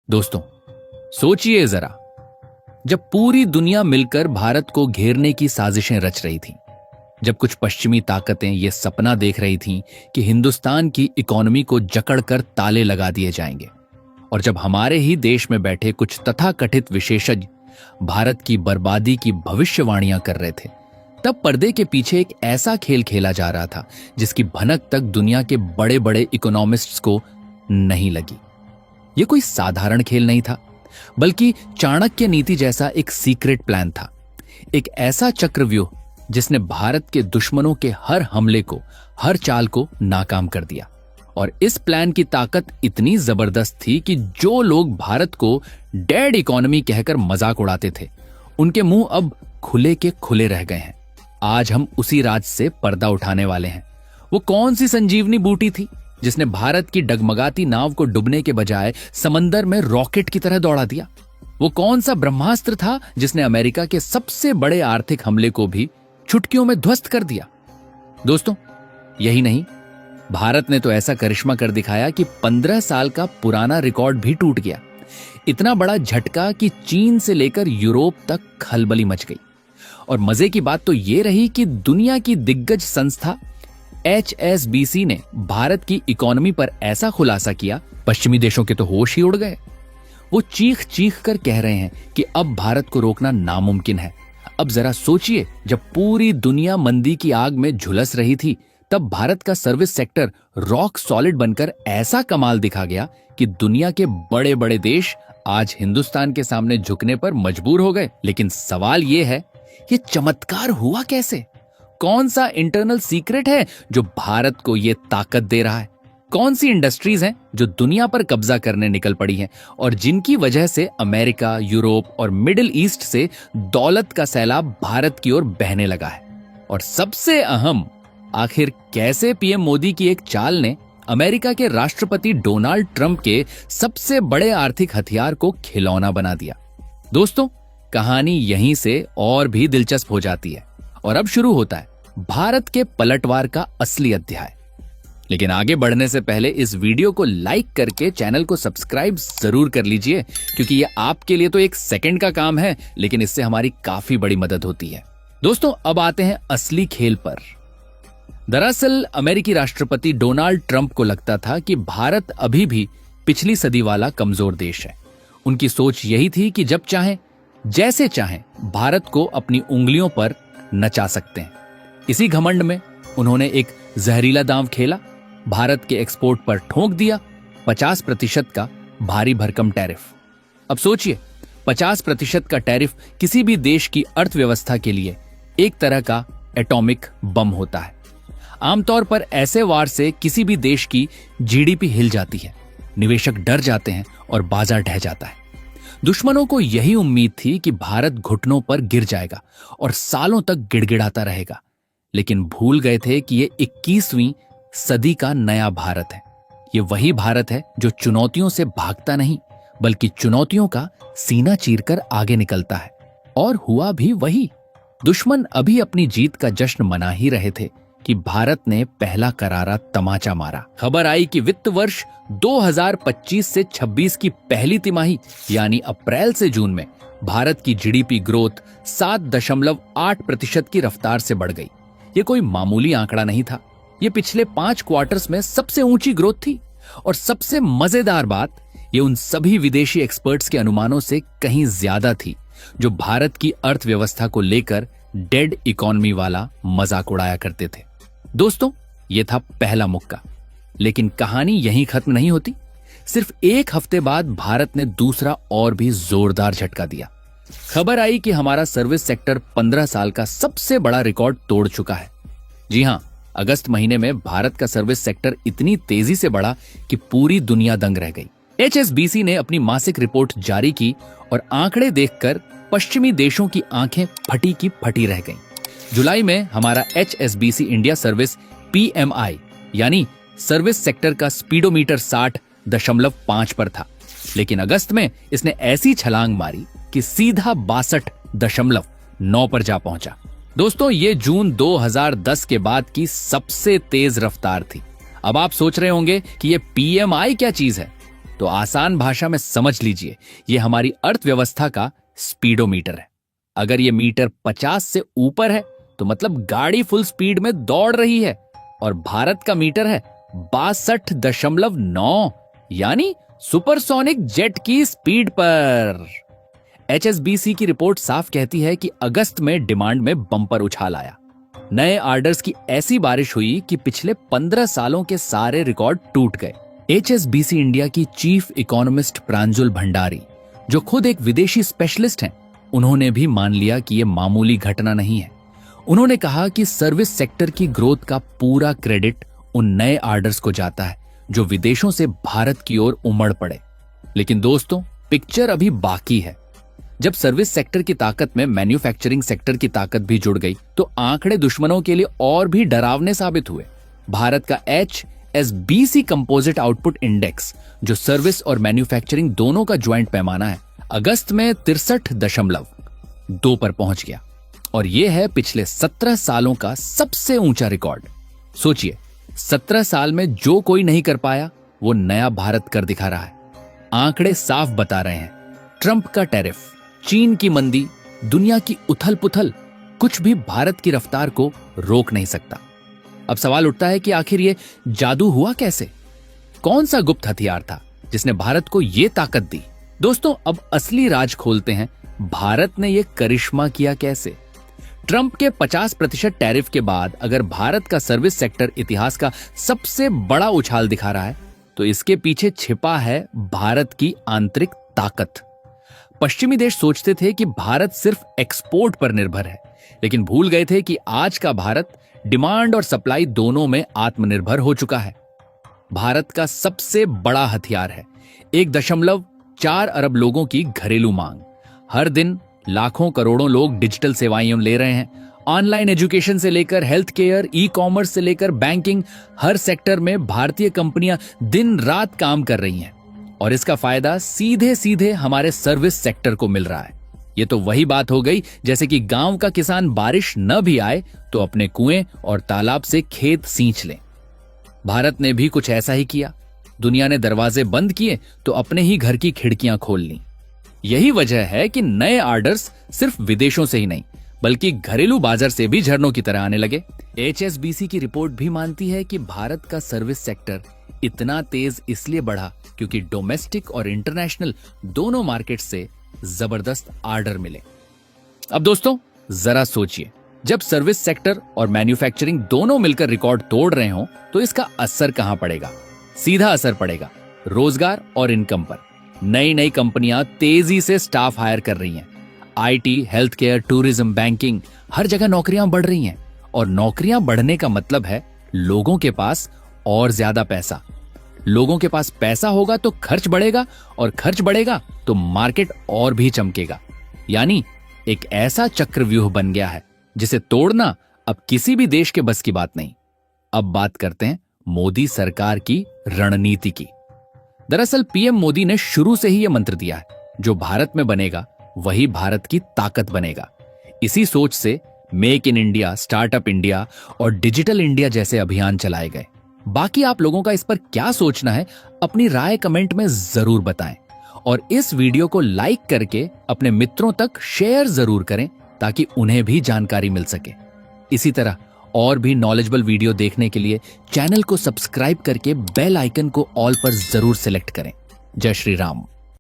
दोस्तों, सोचिए जरा, जब पूरी दुनिया मिलकर भारत को घेरने की साजिशें रच रही थी, जब कुछ पश्चिमी ताकतें ये सपना देख रही थीं कि हिंदुस्तान की इकोनॉमी को जकड़कर ताले लगा दिए जाएंगे, और जब हमारे ही देश में बैठे कुछ तथाकथित विशेषज्ञ भारत की बर्बादी की भविष्यवाणियां कर रहे थे, तब पर्दे के पीछे एक ऐसा खेल खेला जा रहा था जिसकी भनक तक दुनिया के बड़े बड़े इकोनॉमिस्ट्स को नहीं लगी। यह कोई साधारण खेल नहीं था, बल्कि चाणक्य नीति जैसा एक सीक्रेट प्लान था। एक ऐसा चक्रव्यूह जिसने भारत के दुश्मनों के हर हमले को, हर चाल को नाकाम कर दिया। और इस प्लान की ताकत इतनी जबरदस्त थी कि जो लोग भारत को डेड इकोनॉमी कहकर मजाक उड़ाते थे, उनके मुंह अब खुले के खुले रह गए हैं। आज हम उसी राज से पर्दा उठाने वाले हैं। वो कौन सी संजीवनी बूटी थी जिसने भारत की डगमगाती नाव को डुबने के बजाय समंदर में रॉकेट की तरह दौड़ा दिया? वो कौन सा ब्रह्मास्त्र था जिसने अमेरिका के सबसे बड़े आर्थिक हमले को भी चुटकियों में ध्वस्त कर दिया? दोस्तों, यही नहीं, भारत ने तो ऐसा करिश्मा कर दिखाया कि 15 साल का पुराना रिकॉर्ड भी टूट गया। इतना बड़ा झटका कि चीन से लेकर यूरोप तक खलबली मच गई। और मजे की बात तो ये रही कि दुनिया की दिग्गज संस्था HSBC ने भारत की इकोनॉमी पर ऐसा खुलासा किया, पश्चिमी देशों के तो होश ही उड़ गए। वो चीख चीख कर कह रहे हैं कि अब भारत को रोकना नामुमकिन है। अब जरा सोचिए, जब पूरी दुनिया मंदी की आग में झुलस रही थी, तब भारत का सर्विस सेक्टर रॉक सॉलिड बनकर ऐसा कमाल दिखा गया कि दुनिया के बड़े बड़े देश आज हिंदुस्तान के सामने झुकने पर मजबूर हो गए। लेकिन सवाल यह है, ये चमत्कार हुआ कैसे? कौन सा इंटरनल सीक्रेट है जो भारत को ये ताकत दे रहा है? कौन सी इंडस्ट्रीज हैं जो दुनिया पर कब्जा करने निकल पड़ी हैं और जिनकी वजह से अमेरिका, यूरोप और मिडिल ईस्ट से दौलत का सैलाब भारत की ओर बहने लगा है? और सबसे अहम, आखिर कैसे पीएम मोदी की एक चाल ने अमेरिका के राष्ट्रपति डोनाल्ड ट्रंप के सबसे बड़े आर्थिक हथियार को खिलौना बना दिया? दोस्तों, कहानी यहीं से और भी दिलचस्प हो जाती है। और अब शुरू होता है भारत के पलटवार का असली अध्याय। लेकिन आगे बढ़ने से पहले इस वीडियो को लाइक करके चैनल को सब्सक्राइब जरूर कर लीजिए, क्योंकि ये आपके लिए तो एक सेकंड का काम है, लेकिन इससे हमारी काफी बड़ी मदद होती है। दोस्तों, अब आते हैं असली खेल पर। दरअसल अमेरिकी राष्ट्रपति डोनाल्ड ट्रंप को लगता था कि भारत अभी भी पिछली सदी वाला कमजोर देश है। उनकी सोच यही थी कि जब चाहें, जैसे चाहें, भारत को अपनी उंगलियों पर नचा सकते हैं। इसी घमंड में उन्होंने एक जहरीला दांव खेला, भारत के एक्सपोर्ट पर ठोक दिया 50% का भारी भरकम टैरिफ। अब सोचिए, 50% का टैरिफ किसी भी देश की अर्थव्यवस्था के लिए एक तरह का एटॉमिक बम होता है। आमतौर पर ऐसे वार से किसी भी देश की जीडीपी हिल जाती है, निवेशक डर जाते हैं और बाजार ढह जाता है। दुश्मनों को यही उम्मीद थी कि भारत घुटनों पर गिर जाएगा और सालों तक गिड़गिड़ाता रहेगा। लेकिन भूल गए थे कि ये 21वीं सदी का नया भारत है। ये वही भारत है जो चुनौतियों से भागता नहीं, बल्कि चुनौतियों का सीना चीरकर आगे निकलता है। और हुआ भी वही। दुश्मन अभी अपनी जीत का जश्न मना ही रहे थे कि भारत ने पहला करारा तमाचा मारा। खबर आई कि वित्त वर्ष 2025 से 26 की पहली तिमाही यानी अप्रैल से जून में भारत की जीडीपी ग्रोथ 7.8% की रफ्तार से बढ़ गई। ये कोई मामूली आंकड़ा नहीं था, ये पिछले 5 क्वार्टर्स में सबसे ऊंची ग्रोथ थी। और सबसे मजेदार बात, ये उन सभी विदेशी एक्सपर्ट्स के अनुमानों से कहीं ज्यादा थी जो भारत की अर्थव्यवस्था को लेकर डेड इकोनॉमी वाला मजाक उड़ाया करते थे। दोस्तों, ये था पहला मुक्का, लेकिन कहानी यहीं खत्म नहीं होती। सिर्फ एक हफ्ते बाद भारत ने दूसरा और भी जोरदार झटका दिया। खबर आई कि हमारा सर्विस सेक्टर 15 साल का सबसे बड़ा रिकॉर्ड तोड़ चुका है। जी हां, अगस्त महीने में भारत का सर्विस सेक्टर इतनी तेजी से बढ़ा कि पूरी दुनिया दंग रह गई। HSBC ने अपनी मासिक रिपोर्ट जारी की और आंकड़े देखकर पश्चिमी देशों की आंखें फटी की फटी रह गईं। जुलाई में हमारा HSBC इंडिया सर्विस PMI यानी सर्विस सेक्टर का स्पीडोमीटर 60.5 पर था, लेकिन अगस्त में इसने ऐसी छलांग मारी कि सीधा 62.9 पर जा पहुंचा। दोस्तों, ये जून 2010 के बाद की सबसे तेज रफ्तार थी। अब आप सोच रहे होंगे कि ये PMI क्या चीज है? तो आसान भाषा में समझ लीजिए, ये हमारी अर्थव्यवस्था का स्पीडोमीटर है। अगर ये मीटर 50 से ऊपर है तो मतलब गाड़ी फुल स्पीड में दौड़ रही है, और भारत का मीटर है 62.9, यानी सुपरसोनिक जेट की स्पीड पर। HSBC की रिपोर्ट साफ कहती है कि अगस्त में डिमांड में बम्पर उछाल आया। नए ऑर्डर्स की ऐसी बारिश हुई कि पिछले 15 सालों के सारे रिकॉर्ड टूट गए। HSBC इंडिया की चीफ इकोनॉमिस्ट प्रांजुल भंडारी, जो खुद एक विदेशी स्पेशलिस्ट हैं, उन्होंने भी मान लिया कि यह मामूली घटना नहीं है। उन्होंने कहा कि सर्विस सेक्टर की ग्रोथ का पूरा क्रेडिट उन नए ऑर्डर्स को जाता है जो विदेशों से भारत की ओर उमड़ पड़े। लेकिन दोस्तों, पिक्चर अभी बाकी है। जब सर्विस सेक्टर की ताकत में मैन्युफैक्चरिंग सेक्टर की ताकत भी जुड़ गई तो आंकड़े दुश्मनों के लिए और भी डरावने साबित हुए। भारत का HSBC कंपोजिट आउटपुट इंडेक्स, जो सर्विस और मैन्युफैक्चरिंग दोनों का ज्वाइंट पैमाना है, अगस्त में 63.2 पर पहुंच गया, और यह है पिछले 17 सालों का सबसे ऊंचा रिकॉर्ड। सोचिए, 17 साल में जो कोई नहीं कर पाया वो नया भारत कर दिखा रहा है। आंकड़े साफ बता रहे हैं, ट्रंप का टैरिफ, चीन की मंदी, दुनिया की उथल पुथल, कुछ भी भारत की रफ्तार को रोक नहीं सकता। अब सवाल उठता है कि आखिर ये जादू हुआ कैसे? कौन सा गुप्त हथियार था जिसने भारत को ये ताकत दी? दोस्तों, अब असली राज खोलते हैं। भारत ने ये करिश्मा किया कैसे? ट्रंप के 50% टैरिफ के बाद अगर भारत का सर्विस सेक्टर इतिहास का सबसे बड़ा उछाल दिखा रहा है तो इसके पीछे छिपा है भारत की आंतरिक ताकत। पश्चिमी देश सोचते थे कि भारत सिर्फ एक्सपोर्ट पर निर्भर है, लेकिन भूल गए थे कि आज का भारत डिमांड और सप्लाई दोनों में आत्मनिर्भर हो चुका है। भारत का सबसे बड़ा हथियार है 1.4 अरब लोगों की घरेलू मांग। हर दिन लाखों करोड़ों लोग डिजिटल सेवाएं ले रहे हैं। ऑनलाइन एजुकेशन से लेकर हेल्थ केयर, ई कॉमर्स से लेकर बैंकिंग, हर सेक्टर में भारतीय कंपनियां दिन रात काम कर रही हैं, और इसका फायदा सीधे सीधे हमारे सर्विस सेक्टर को मिल रहा है। ये तो वही बात हो गई जैसे कि गांव का किसान बारिश न भी आए तो अपने कुएं और तालाब से खेत सींच ले। भारत ने भी कुछ ऐसा ही किया। दुनिया ने दरवाजे बंद किए तो अपने ही घर की खिड़कियां खोल ली। यही वजह है कि नए ऑर्डर्स सिर्फ विदेशों से ही नहीं बल्कि घरेलू बाजार से भी झरनों की तरह आने लगे। HSBC की रिपोर्ट भी मानती है कि भारत का सर्विस सेक्टर इतना तेज इसलिए बढ़ा क्योंकि डोमेस्टिक और इंटरनेशनल दोनों मार्केट से जबरदस्त ऑर्डर मिले। अब दोस्तों, जरा सोचिए, जब सर्विस सेक्टर और मैन्युफैक्चरिंग दोनों मिलकर रिकॉर्ड तोड़ रहे हो तो इसका असर कहां पड़ेगा? सीधा असर पड़ेगा रोजगार और इनकम पर। नई नई कंपनियां तेजी से स्टाफ हायर कर रही हैं। IT, health care, tourism, banking, हर जगह नौकरियां बढ़ रही हैं, और नौकरियां बढ़ने का मतलब है लोगों के पास और ज्यादा पैसा। लोगों के पास पैसा होगा तो खर्च बढ़ेगा, और खर्च बढ़ेगा तो मार्केट और भी चमकेगा। यानी एक ऐसा चक्रव्यूह बन गया है जिसे तोड़ना अब किसी भी देश के बस की बात नहीं। अब बात करते हैं मोदी सरकार की रणनीति की। दरअसल पीएम मोदी ने शुरू से ही यह मंत्र दिया है, जो भारत में बनेगा वही भारत की ताकत बनेगा। इसी सोच से make in India, startup India और डिजिटल इंडिया जैसे अभियान चलाए गए। बाकी आप लोगों का इस पर क्या सोचना है, अपनी राय कमेंट में जरूर बताएं, और इस वीडियो को लाइक करके अपने मित्रों तक शेयर जरूर करें ताकि उन्हें भी जानकारी मिल सके। इसी तरह और भी नॉलेजेबल वीडियो देखने के लिए चैनल को सब्सक्राइब करके बेल आइकन को ऑल पर जरूर सिलेक्ट करें। जय श्री राम।